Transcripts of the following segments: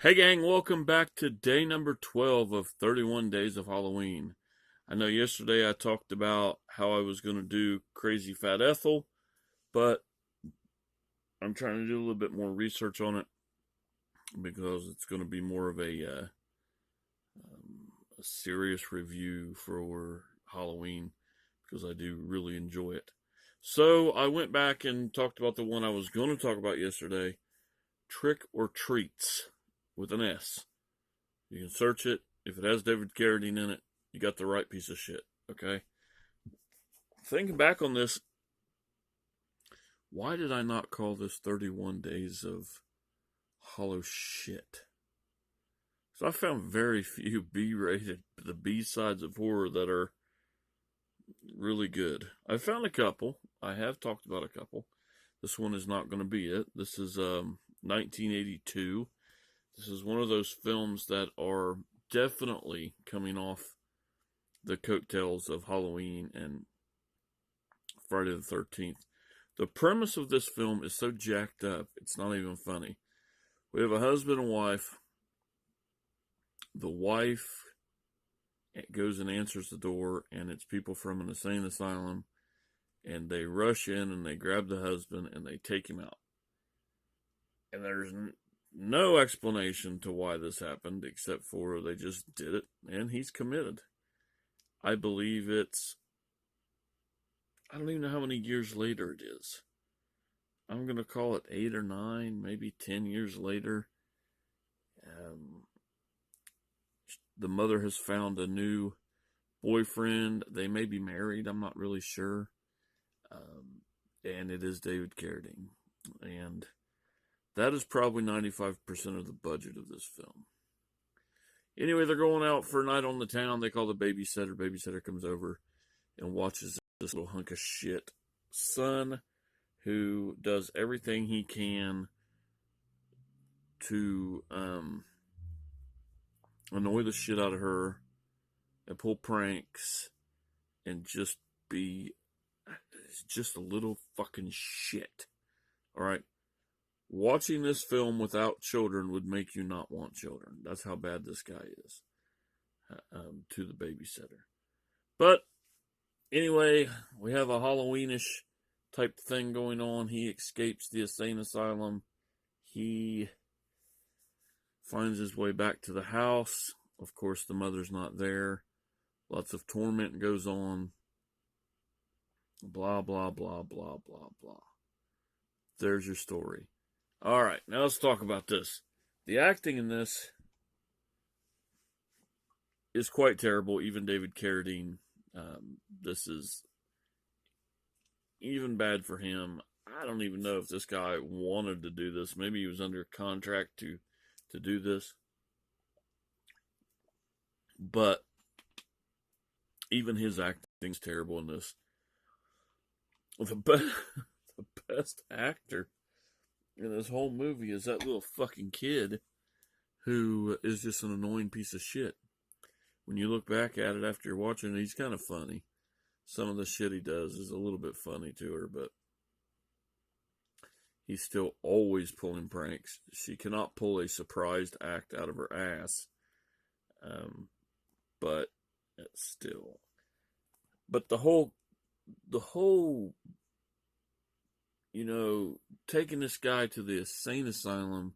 Hey gang, welcome back to day number 12 of 31 Days of Halloween. I know yesterday I talked about how I was going to do Crazy Fat Ethel, but I'm trying to do a little bit more research on it because it's going to be more of a serious review for Halloween because I do really enjoy it. So I went back and talked about the one I was going to talk about yesterday, Trick or Treats with an S. You can search it. If it has David Carradine in it, you got the right piece of shit. Okay? Thinking back on this, why did I not call this 31 Days of Hollow Shit? So I found very few B-rated, the B-sides of horror that are really good. I found a couple. I have talked about a couple. This one is not going to be it. This is 1982. This is one of those films that are definitely coming off the coattails of Halloween and Friday the 13th. The premise of this film is so jacked up, it's not even funny. We have a husband and wife. The wife goes and answers the door, and it's people from an insane asylum, and they rush in and they grab the husband and they take him out. And there's no explanation to why this happened except for they just did it, and he's committed. I believe I don't even know how many years later it is. I'm going to call it 8 or 9, maybe 10 years later. The mother has found a new boyfriend. They may be married. I'm not really sure. And it is David Carradine. And that is probably 95% of the budget of this film. Anyway, they're going out for a night on the town. They call the babysitter. Babysitter comes over and watches this little hunk of shit son who does everything he can to annoy the shit out of her and pull pranks and just be just a little fucking shit. Alright? Watching this film without children would make you not want children. That's how bad this guy is to the babysitter. But anyway, we have a Halloweenish type thing going on. He escapes the insane asylum. He finds his way back to the house. Of course, the mother's not there. Lots of torment goes on. Blah, blah, blah, blah, blah, blah. There's your story. All right, now let's talk about this. The acting in this is quite terrible. Even David Carradine, this is even bad for him. I don't even know if this guy wanted to do this. Maybe he was under contract to do this. But even his acting's terrible in this. The best actor in this whole movie is that little fucking kid who is just an annoying piece of shit. When you look back at it after you're watching it, he's kind of funny. Some of the shit he does is a little bit funny to her, but he's still always pulling pranks. She cannot pull a surprised act out of her ass. But still. But the whole, taking this guy to the insane asylum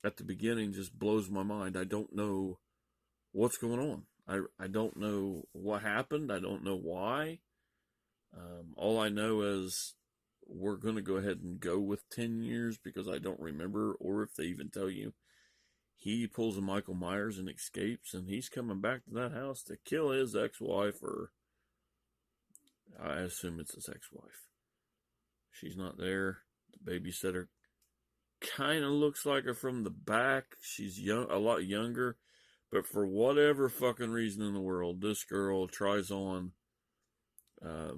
at the beginning just blows my mind. I don't know what's going on. I don't know what happened. I don't know why. All I know is we're going to go ahead and go with 10 years because I don't remember, or if they even tell you. He pulls a Michael Myers and escapes, and he's coming back to that house to kill his ex-wife, or I assume it's his ex-wife. She's not there. The babysitter kind of looks like her from the back. She's young, a lot younger, but for whatever fucking reason in the world, this girl tries on the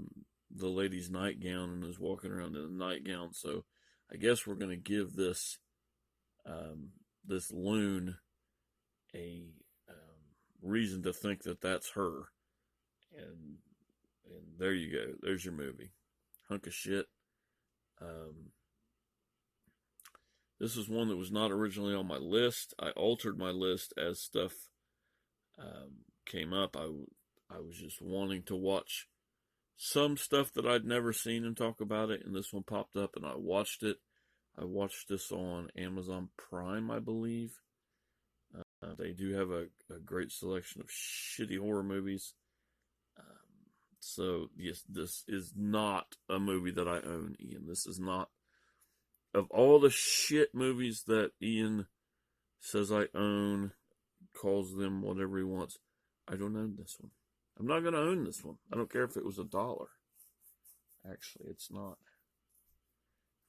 lady's nightgown and is walking around in a nightgown. So I guess we're going to give this this loon a reason to think that that's her. And there you go. There's your movie. Hunk of shit. This is one that was not originally on my list. I altered my list as stuff came up. I was just wanting to watch some stuff that I'd never seen and talk about it, and this one popped up, and I watched it. I watched this on Amazon Prime, I believe. They do have a great selection of shitty horror movies. So, yes, this is not a movie that I own, Ian. This is not. Of all the shit movies that Ian says I own, calls them whatever he wants, I don't own this one. I'm not going to own this one. I don't care if it was $1. Actually, it's not.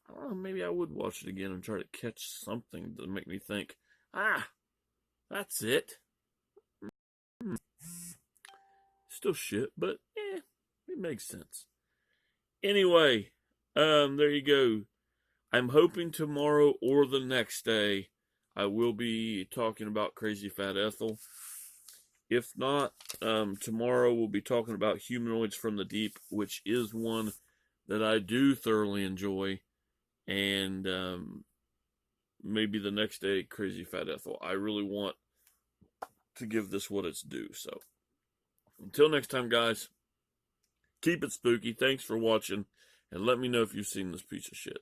I don't know, maybe I would watch it again and try to catch something to make me think, that's it. Still shit, but it makes sense. Anyway, there you go. I'm hoping tomorrow or the next day I will be talking about Crazy Fat Ethel. If not, tomorrow we'll be talking about Humanoids from the Deep, which is one that I do thoroughly enjoy. And maybe the next day, Crazy Fat Ethel. I really want to give this what it's due. So, until next time, guys, keep it spooky. Thanks for watching, and let me know if you've seen this piece of shit.